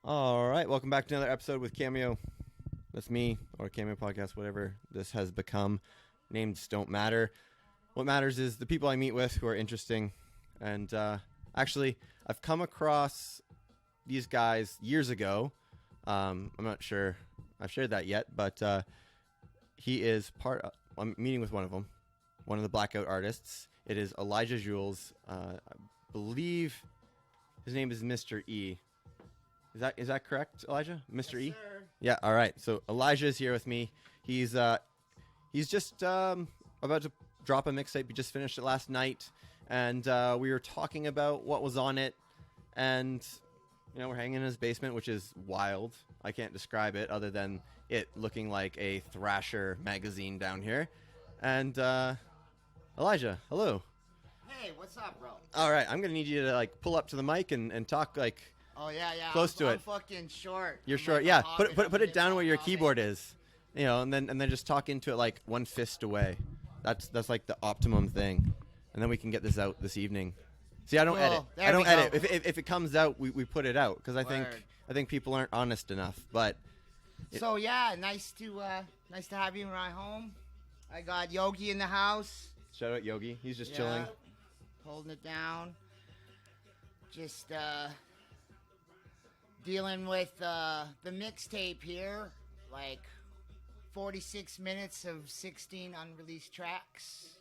All right, welcome back to another episode with Cameo. That's me, or Cameo Podcast, whatever this has become. Names don't matter. What matters is the people I meet with who are interesting. And actually, I've come across these guys years ago. I'm not sure I've shared that yet, but he is I'm meeting with one of them, one of the Blackout artists. It is Elijah Jules. I believe his name is Mr. E. Is that correct, Elijah? Mr. Yes, E? sir. Yeah, all right. So Elijah is here with me. He's just about to drop a mixtape. He just finished it last night, and we were talking about what was on it, and we're hanging in his basement, which is wild. I can't describe it other than it looking like a Thrasher magazine down here. And Elijah, hello. Hey, what's up, bro? All right, I'm gonna need you to pull up to the mic and talk Oh yeah. close to I'm it. fucking short. You're I'm short. like Yeah, a put hobbit. it down where your Hobbit. keyboard is, and then just talk into it like one fist away. That's like the optimum thing, and then we can get this out this evening. See, I don't Cool. edit. There I don't we go. edit. If it comes out, we put it out because I Word. think people aren't honest enough. But So yeah, nice to have you in my home. I got Yogi in the house. shout out Yogi. He's just Yeah, chilling. holding it down. Just dealing with the mixtape here, like 46 minutes of 16 unreleased tracks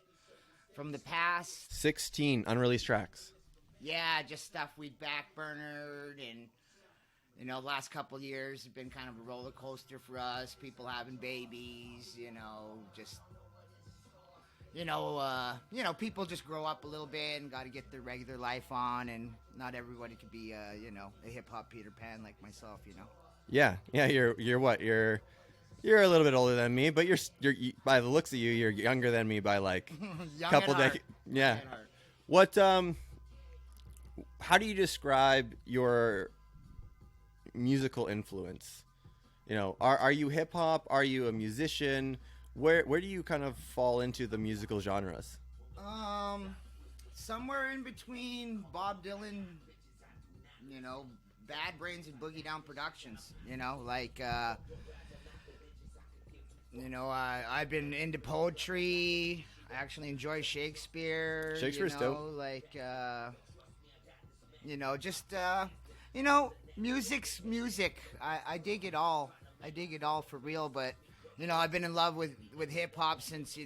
from the past. 16 unreleased tracks. Yeah, just stuff we'd backburnered, and the last couple of years have been kind of a roller coaster for us. People having babies, just people just grow up a little bit and got to get their regular life on, and not everybody could be a hip hop Peter Pan like myself. Yeah. You're what? You're a little bit older than me, but you're by the looks of you, you're younger than me by like Young couple at heart. decades. Yeah. Young at heart. What how do you describe your musical influence? Are you hip hop? Are you a musician? Where do you kind of fall into the musical genres? Somewhere in between Bob Dylan, Bad Brains and Boogie Down Productions. I've been into poetry. I actually enjoy Shakespeare. Shakespeare's dope. Music's music. I dig it all. I dig it all for real. But I've been in love with hip hop since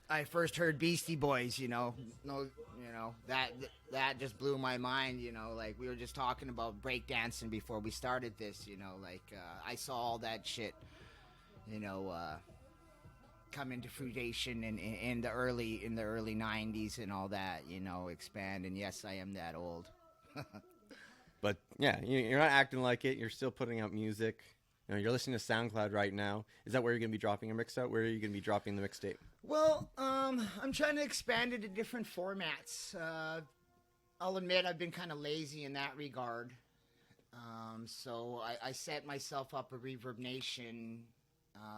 I first heard Beastie Boys. That just blew my mind. Like we were just talking about breakdancing before we started this. I saw all that shit. Come into fruition in the early 90s and all that, expand. And yes, I am that old. But yeah, you're not acting like it. You're still putting out music. You're listening to SoundCloud right now. Is that where you're going to be dropping your mixtape? Where are you going to be dropping the mixtape? Well, I'm trying to expand it to different formats. I'll admit I've been kind of lazy in that regard. So I set myself up a Reverb Nation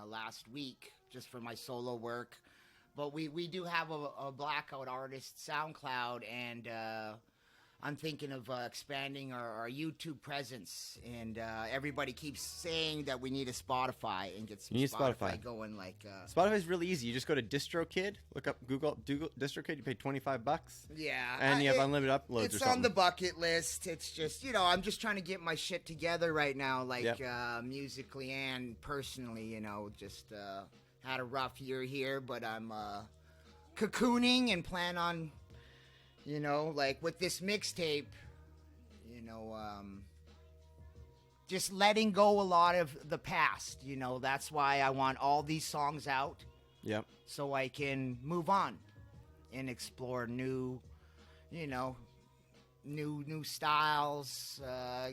last week just for my solo work. But we do have a Blackout artist SoundCloud, and I'm thinking of expanding our YouTube presence. And everybody keeps saying that we need a Spotify and get some Spotify going. Spotify's really easy. You just go to DistroKid, look up Google DistroKid. You pay $25. Yeah, and you have unlimited uploads. It's or something. on the bucket list. It's just I'm just trying to get my shit together right now, musically and personally. Just had a rough year here, but I'm cocooning and plan on. With this mixtape, just letting go a lot of the past. That's why I want all these songs out. Yep. So I can move on and explore new styles.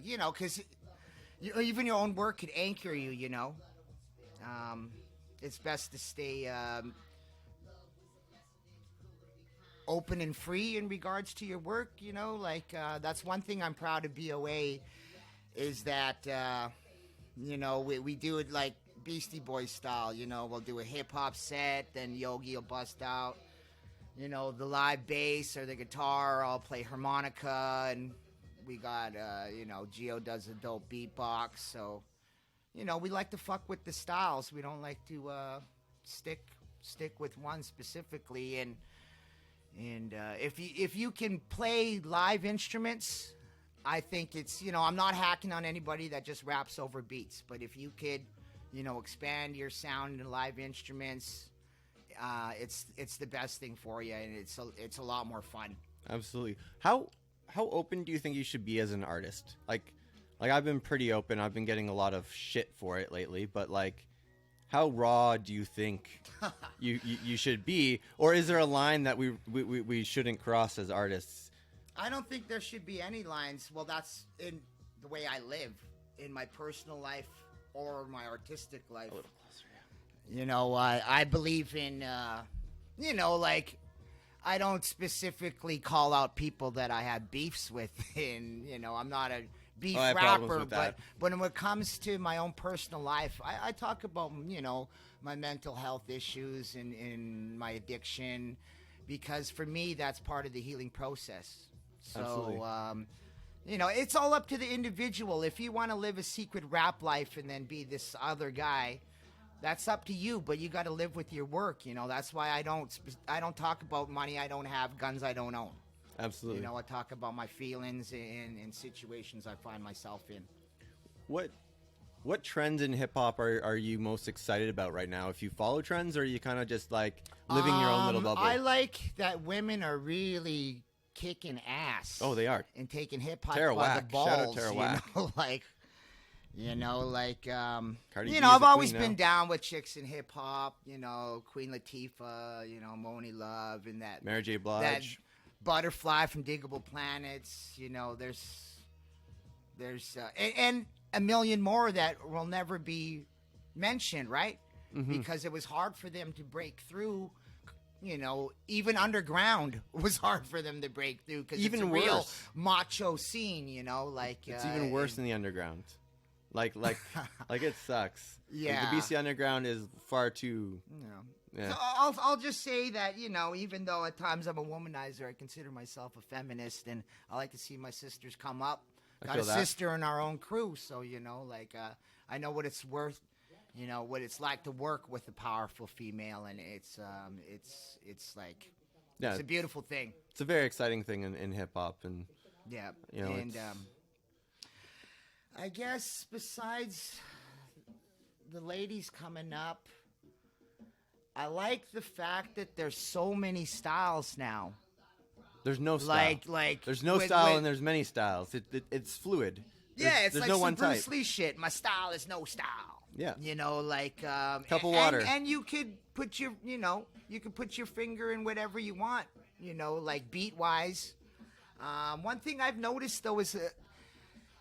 Because even your own work could anchor you. It's best to stay open and free in regards to your work. That's one thing I'm proud of BOA is that we do it like Beastie Boys style. We'll do a hip hop set, then Yogi will bust out the live bass or the guitar. I'll play harmonica, and We got, Geo does a dope beatbox. So, we like to fuck with the styles. We don't like to stick with one specifically. And if you can play live instruments, I think it's, I'm not hacking on anybody that just raps over beats. But if you could, expand your sound in live instruments, it's the best thing for you, and it's a lot more fun. Absolutely. How open do you think you should be as an artist? Like I've been pretty open. I've been getting a lot of shit for it lately, but like, how raw do you think you should be, or is there a line that we shouldn't cross as artists? I don't think there should be any lines. Well, that's in the way I live, in my personal life or my artistic life. A little closer, yeah. I believe in, like, I don't specifically call out people that I have beefs with, and I'm not a beef rapper, but when it comes to my own personal life, I talk about my mental health issues and my addiction, because for me that's part of the healing process. So absolutely. It's all up to the individual. If you want to live a secret rap life and then be this other guy, that's up to you, but you got to live with your work. That's why I don't talk about money I don't have, guns I don't own. Absolutely. I talk about my feelings and situations I find myself in. What trends in hip hop are you most excited about right now? If you follow trends, or are you kind of just like living your own little bubble? I like that women are really kicking ass. Oh, they are. And taking hip hop Tara by Whack. the balls. Shout out Tara Whack. Cardi B is I've a always queen been now. down with chicks in hip hop. Queen Latifah. Moni Love, and that Mary J. Blige. that Butterfly from Diggable Planets. There's and a million more that will never be mentioned, right? Mm-hmm. Because it was hard for them to break through. Even underground was hard for them to break through, because it's a real worse. macho scene. It's even worse than the underground. Like it sucks. Yeah. Like, the BC underground is far too. Yeah. So I'll just say that, even though at times I'm a womanizer, I consider myself a feminist, and I like to see my sisters come up. Got a sister in our own crew, so I know what it's worth. What it's like to work with a powerful female, and it's like, Yeah, it's a beautiful thing. It's a very exciting thing in hip hop, and Yeah, and I guess besides the ladies coming up, I like the fact that there's so many styles now. there's no style. There's no style, and there's many styles. It's fluid. It's there's like no some one Bruce type. Lee shit. My style is no style. Yeah. Cup of water. And you could put your, put your finger in whatever you want, like beat wise. One thing I've noticed though is,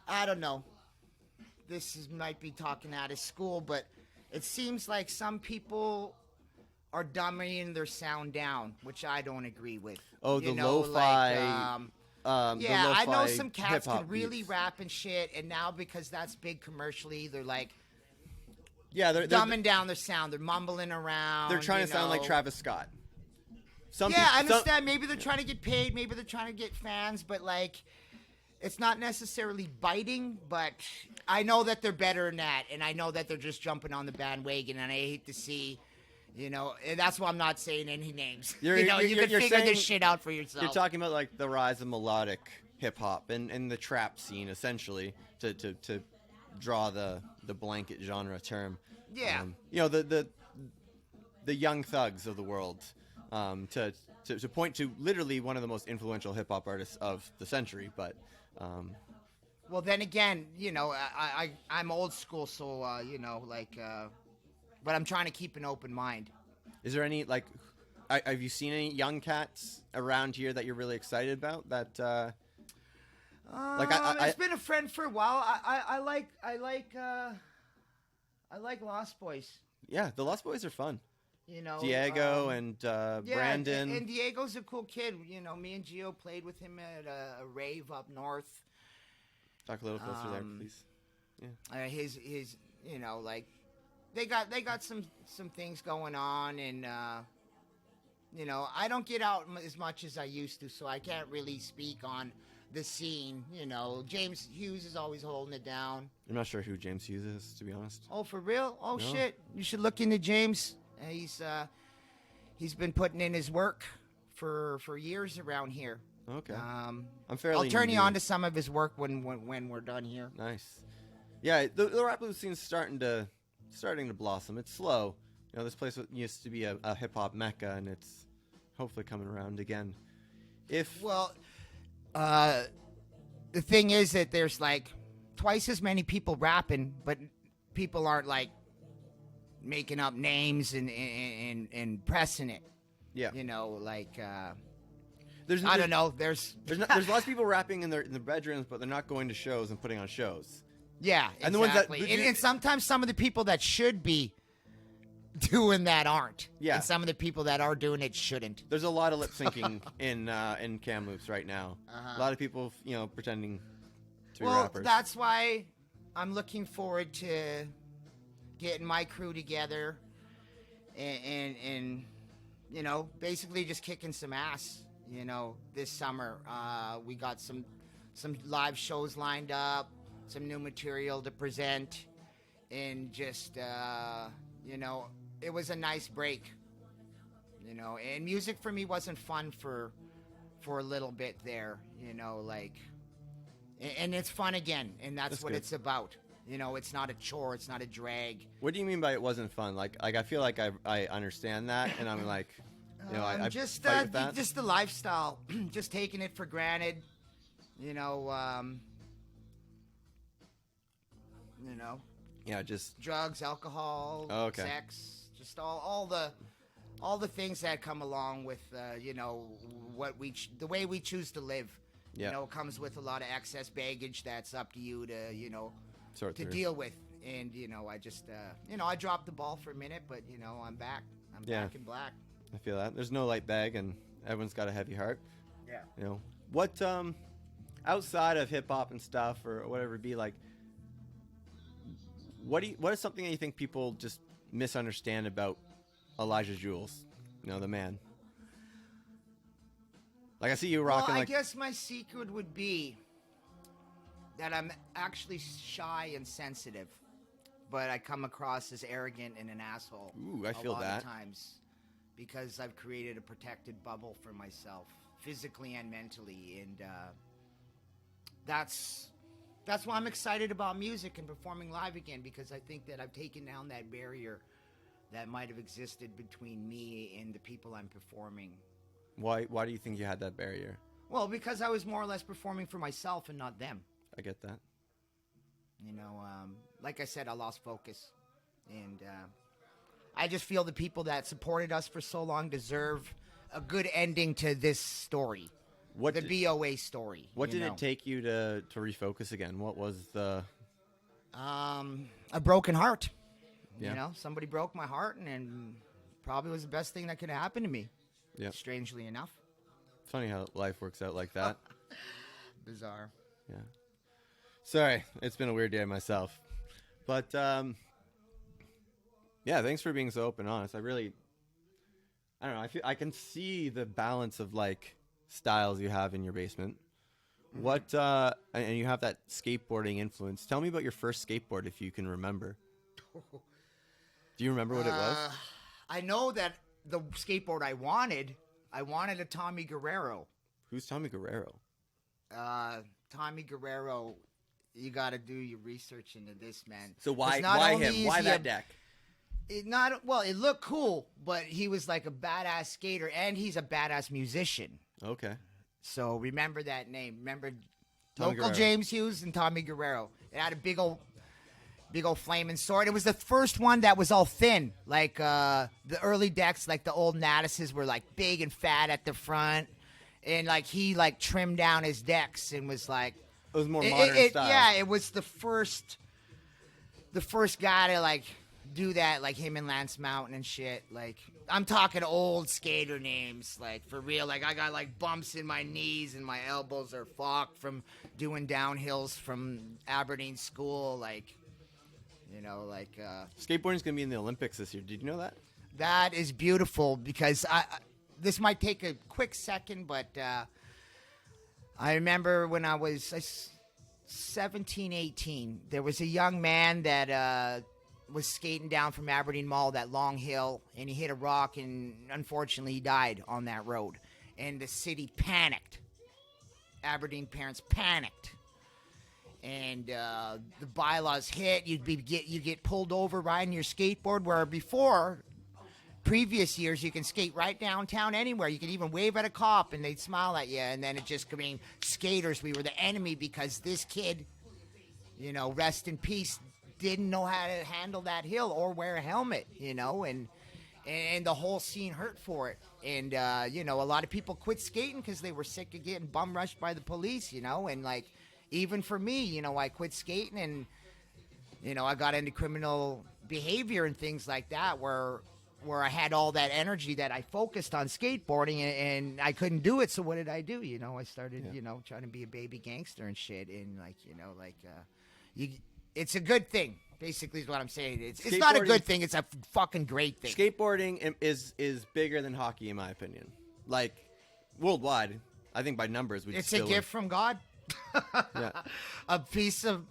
I don't know, might be talking out of school, but it seems like some people are dumbing their sound down, which I don't agree with. Oh, the lo-fi. I know some cats hip-hop can really beats. rap and shit, and now because that's big commercially, they're like, they're dumbing down their sound. They're mumbling around. They're trying to sound like Travis Scott. I understand. Maybe they're trying to get paid. Maybe they're trying to get fans. But, it's not necessarily biting. But I know that they're better than that. And I know that they're just jumping on the bandwagon. And I hate to see, and that's why I'm not saying any names. You can figure saying, this shit out for yourself. You're talking about, the rise of melodic hip-hop and the trap scene, essentially, to draw the blanket genre term. Yeah. The young thugs of the world, to point to literally one of the most influential hip hop artists of the century. But well, then again, I'm old school, so but I'm trying to keep an open mind. is there any have you seen any young cats around here that you're really excited about? That it's been a friend for a while. I like Lost Boys. Yeah, the Lost Boys are fun. Diego and Brandon. And Diego's a cool kid. Me and Gio played with him at a rave up north. Talk a little closer there, please. Yeah. They got some things going on, and I don't get out as much as I used to, so I can't really speak on the scene. You know, James Hughes is always holding it down. I'm not sure who James Hughes is, to be honest. Oh, for real? Oh, No. shit. You should look into James. He's been putting in his work for years around here. Okay. I'm fairly I'll turn you new. on to some of his work when we're done here. Nice. Yeah, the rap blues scene's starting to blossom. It's slow. You know, this place used to be a hip hop mecca, and it's hopefully coming around again. Well, the thing is that there's like twice as many people rapping, but people aren't like making up names and pressing it. Yeah. You know, like I don't know. There's lots of people rapping in their bedrooms, but they're not going to shows and putting on shows. Yeah, And the ones that- exactly. And sometimes some of the people that should be doing that aren't. Yeah. And some of the people that are doing it shouldn't. There's a lot of lip syncing in Kamloops right now. A lot of people, pretending to be rappers. That's why I'm looking forward to getting my crew together and basically just kicking some ass. This summer we got some live shows lined up, some new material to present, and just it was a nice break. And music for me wasn't fun for a little bit there. And it's fun again, and that's what good. it's about. It's not a chore, it's not a drag. What do you mean by it wasn't fun? Like I feel like I understand that, and I'm like, I just fight with that. just the lifestyle, just taking it for granted. Yeah, just Drugs, alcohol, Oh, okay. sex, just all the things that come along with the way we choose to live. Yeah. It comes with a lot of excess baggage that's up to you to sort to through. deal with. And I just I dropped the ball for a minute, but I'm back. I'm Yeah. back in black. I feel that there's no light bag, and everyone's got a heavy heart. Yeah. What outside of hip hop and stuff or whatever it be, like, what is something that you think people just misunderstand about Elijah Jules? The man. Like, I see you rocking. Well, I like, guess my secret would be that I'm actually shy and sensitive, but I come across as arrogant and an asshole. Ooh, I feel a lot that. of times, because I've created a protected bubble for myself, physically and mentally, and that's why I'm excited about music and performing live again, because I think that I've taken down that barrier that might have existed between me and the people I'm performing. Why do you think you had that barrier? Well, because I was more or less performing for myself and not them. I get that. Like I said, I lost focus. And I just feel the people that supported us for so long deserve a good ending to this story. The BOA story. What did it take you to refocus again? What was the... A broken heart. Yeah. Somebody broke my heart, and probably was the best thing that could happen to me. Yeah. Strangely enough. It's funny how life works out like that. Bizarre. Yeah. Sorry, it's been a weird day myself. But, yeah, thanks for being so open and honest. I don't know, I can see the balance of, like, styles you have in your basement. Mm-hmm. What, and you have that skateboarding influence. Tell me about your first skateboard, if you can remember. Do you remember what it was? I know that the skateboard I wanted a Tommy Guerrero. Who's Tommy Guerrero? Tommy Guerrero, you got to do your research into this, man. So why only him? is Why he that deck? It looked cool, but he was like a badass skater, and he's a badass musician. Okay. So remember that name. Remember Tommy local Guerrero. James Hughes and Tommy Guerrero. It had a big old flaming sword. It was the first one that was all thin. Like the early decks, like the old Nattises were like big and fat at the front. And like he like trimmed down his decks and was like It was more modern style. Yeah, it was the first guy to like do that, like him and Lance Mountain and shit. Like I'm talking old skater names, like for real. Like I got like bumps in my knees and my elbows are fucked from doing downhills from Aberdeen school. Like Skateboarding's gonna be in the Olympics this year. Did you know that? that is beautiful because this might take a quick second, but I remember when I was 17, 18, there was a young man that was skating down from Aberdeen Mall, that long hill, and he hit a rock, and unfortunately he died on that road. And the city panicked. Aberdeen parents panicked. And the bylaws hit. You get pulled over riding your skateboard, where before, previous years, you can skate right downtown anywhere. You could even wave at a cop and they'd smile at you. And then it just became skaters. We were the enemy because this kid, you know, rest in peace, didn't know how to handle that hill or wear a helmet, you know, and the whole scene hurt for it. And, you know, a lot of people quit skating because they were sick of getting bum rushed by the police, you know, and like, even for me, you know, I quit skating and, you know, I got into criminal behavior and things like that where I had all that energy that I focused on skateboarding and I couldn't do it. So what did I do? You know, I started, you know, trying to be a baby gangster and shit. And like, you know, like, it's a good thing, basically is what I'm saying. It's not a good thing. It's a fucking great thing. Skateboarding is bigger than hockey, in my opinion. Like, worldwide, I think by numbers, it's a gift from God. Yeah. a piece of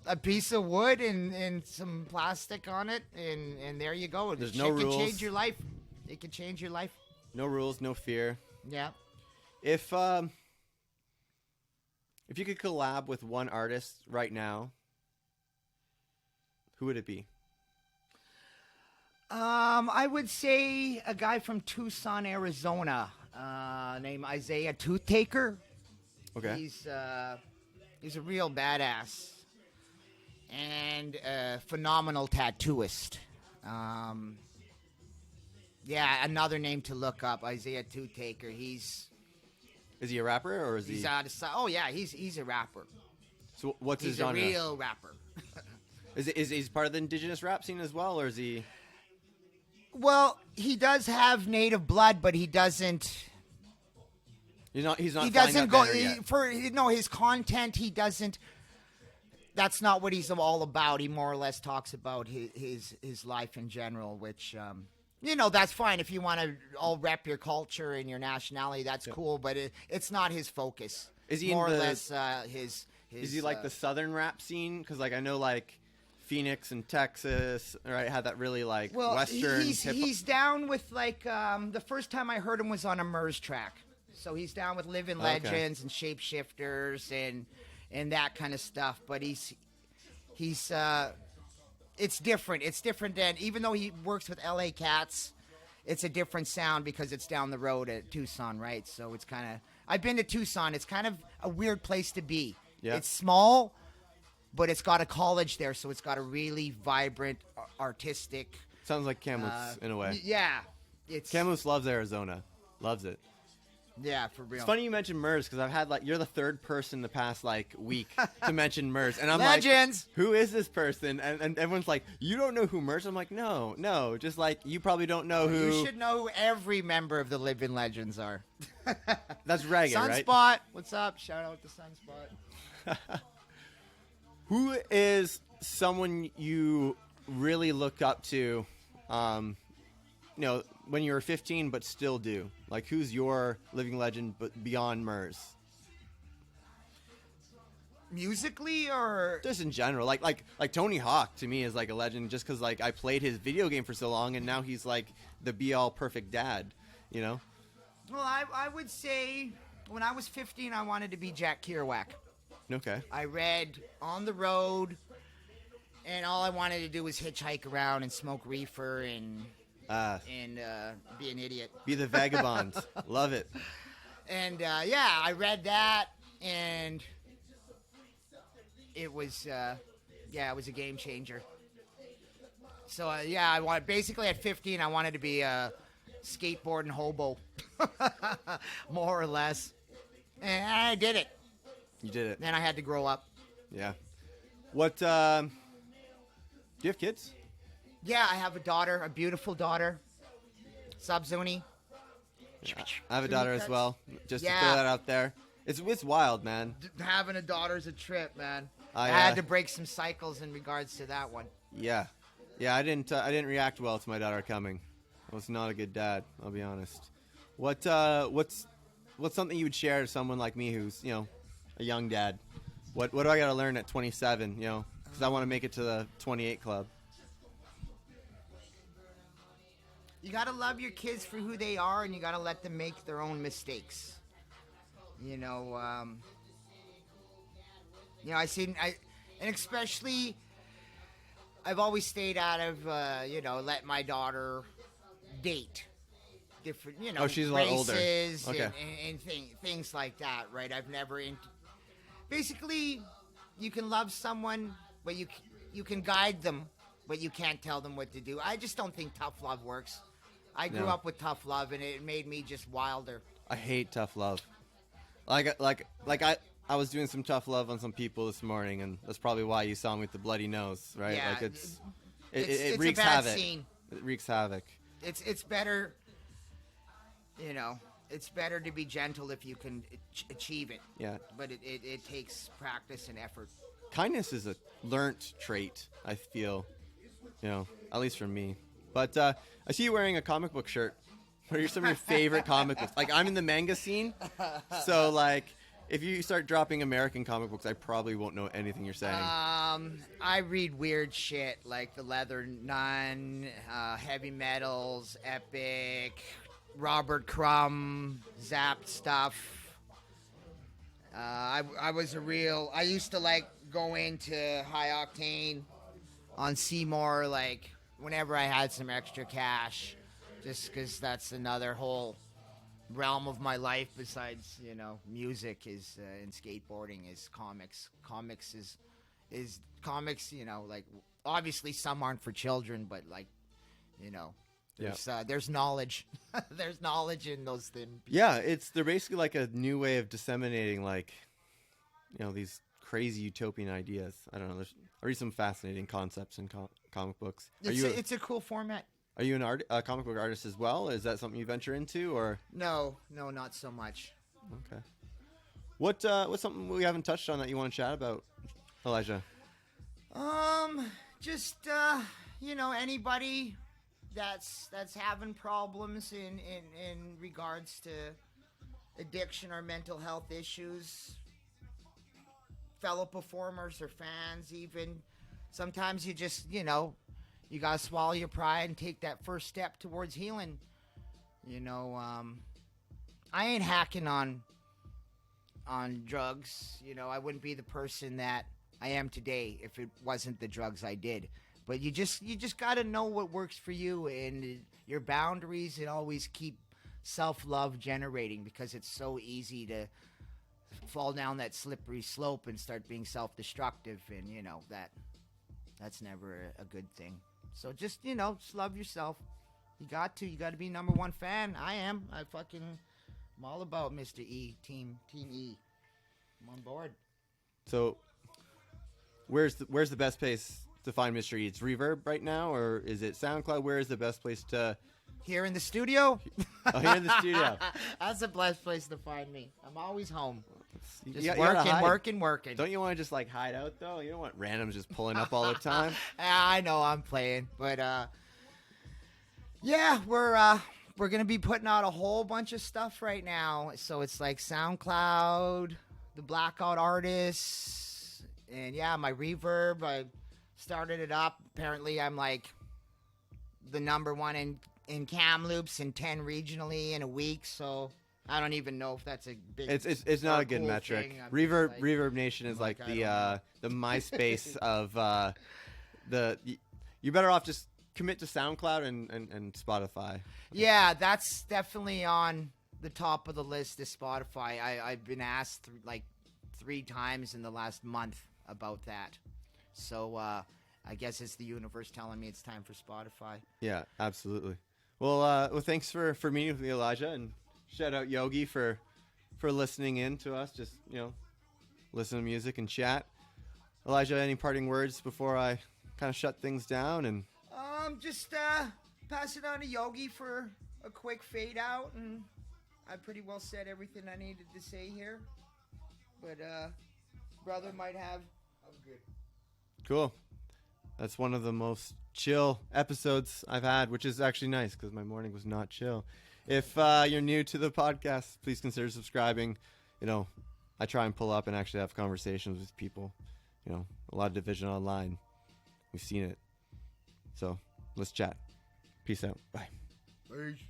wood and some plastic on it, and there you go. There's no rules. It can change your life. It can change your life. No rules, no fear. Yeah. If you could collab with one artist right now, who would it be? I would say a guy from Tucson, Arizona, named Isaiah Toothtaker. Okay. He's a real badass and a phenomenal tattooist. Yeah, another name to look up, Isaiah Toothtaker. Is he a rapper or is he? He's out of sight. Oh yeah, he's a rapper. So what's his genre? He's a real rapper. Is he part of the indigenous rap scene as well, or is he? Well, he does have native blood, but he doesn't. He's not. He doesn't go his content. He doesn't. That's not what he's all about. He more or less talks about his life in general, which you know, that's fine if you want to all rep your culture and your nationality. That's cool, but it's not his focus. Is he more or less his? Is he like the southern rap scene? Because like I know like Phoenix and Texas, right, had that really like Western. He's down with like the first time I heard him was on a Murs track. So he's down with Living Legends and Shapeshifters and that kind of stuff. But he's it's different. It's different than, even though he works with LA Cats, it's a different sound because it's down the road at Tucson, right? So it's kind of, I've been to Tucson. It's kind of a weird place to be. Yeah. It's small, but it's got a college there, so it's got a really vibrant, artistic. Sounds like Kamloops in a way. Yeah, Kamloops loves Arizona, loves it. Yeah, for real. It's funny you mentioned Murs because I've had like you're the third person the past like week to mention Murs, and I'm Legends. Like, who is this person? And everyone's like, you don't know who Murs? I'm like, no, just like you probably don't know who. You should know who every member of the Living Legends are. That's reggae, right? Sunspot, what's up? Shout out to Sunspot. Who is someone you really look up to? You know, when you were 15, but still do. Like, who's your living legend, but beyond Murs? Musically, or just in general? Like Tony Hawk to me is like a legend, just because like I played his video game for so long, and now he's like the be-all perfect dad. You know? Well, I would say when I was 15, I wanted to be Jack Kerouac. Okay. I read On the Road, and all I wanted to do was hitchhike around and smoke reefer and be an idiot. Be the vagabond. Love it. And yeah, I read that, and it was it was a game changer. So yeah, basically at 15, I wanted to be a skateboarding hobo, more or less, and I did it. You did it. Then I had to grow up. Yeah. What? Do you have kids? Yeah, I have a daughter, a beautiful daughter. Sub-Zuni. Yeah, I have a daughter as well. Just to throw that out there. It's wild, man. Having a daughter is a trip, man. I had to break some cycles in regards to that one. Yeah. Yeah, I didn't react well to my daughter coming. I was not a good dad, I'll be honest. What's something you would share to someone like me who's, you know, a young dad? What do I got to learn at 27? You know, because I want to make it to the 28 club. You gotta love your kids for who they are, and you gotta let them make their own mistakes. You know, and especially, I've always stayed out of, let my daughter date different, she's a lot older. races Okay. and things like that, right? I've never, basically, you can love someone, but you can guide them, but you can't tell them what to do. I just don't think tough love works. I grew up with tough love, and it made me just wilder. I hate tough love. I was doing some tough love on some people this morning, and that's probably why you saw me with the bloody nose, right? Yeah, like it it's wreaks a bad havoc. scene. It wreaks havoc. It's better, it's better to be gentle if you can achieve it. Yeah. But it takes practice and effort. Kindness is a learnt trait, I feel, at least for me. But I see you wearing a comic book shirt. What are some of your favorite comic books? Like, I'm in the manga scene, so, like, if you start dropping American comic books, I probably won't know anything you're saying. I read weird shit, like The Leather Nun, Heavy Metals, Epic, Robert Crumb, Zap stuff. I used to, like, go into High Octane on Seymour, like, whenever I had some extra cash, just because that's another whole realm of my life besides, music is and skateboarding is comics. Comics is comics, like, obviously some aren't for children, but, like, there's knowledge. There's knowledge in those things. Yeah, they're basically like a new way of disseminating, like, these crazy utopian ideas. I don't know. I read some fascinating concepts in comic books. It's a cool format. Are you a comic book artist as well? Is that something you venture into, or? No, not so much. Okay. What's something we haven't touched on that you want to chat about, Elijah? Just anybody that's having problems in regards to addiction or mental health issues, fellow performers or fans, even sometimes you just you gotta swallow your pride and take that first step towards healing. I ain't hacking on drugs. I wouldn't be the person that I am today if it wasn't the drugs I did. But you just gotta know what works for you and your boundaries, and always keep self-love generating, because it's so easy to fall down that slippery slope and start being self-destructive, and that's never a good thing. So just love yourself. You got to be number one fan. I am. I'm all about Mr. E, Team E. I'm on board. So where's the best place to find Mr. E? It's Reverb right now, or is it SoundCloud? Where is the best place to? Here in the studio. Oh, here in the studio. That's the best place to find me. I'm always home. Just you gotta working. Don't you want to just, like, hide out, though? You don't want randoms just pulling up all the time. I know I'm playing, but yeah, we're gonna be putting out a whole bunch of stuff right now. So it's like SoundCloud, the Blackout Artists, and yeah, my Reverb. I started it up. Apparently, I'm like the number one in cam loops and 10 regionally in a week. So I don't even know if that's a big. It's not a good cool metric. thing. Reverb Nation is like the MySpace of the. You're better off just commit to SoundCloud and Spotify. Yeah, that's definitely on the top of the list is Spotify. I've been asked like 3 times in the last month about that. So I guess it's the universe telling me it's time for Spotify. Yeah, absolutely. Well, thanks for meeting with me, Elijah, and shout out Yogi for listening in to us. Just listen to music and chat. Elijah, any parting words before I kind of shut things down? And just pass it on to Yogi for a quick fade out, and I pretty well said everything I needed to say here. But brother might have. I'm good. Cool. That's one of the most chill episodes I've had, which is actually nice because my morning was not chill. If you're new to the podcast, please consider subscribing. I try and pull up and actually have conversations with people. You know, a lot of division online. We've seen it. So let's chat. Peace out. Bye. Peace.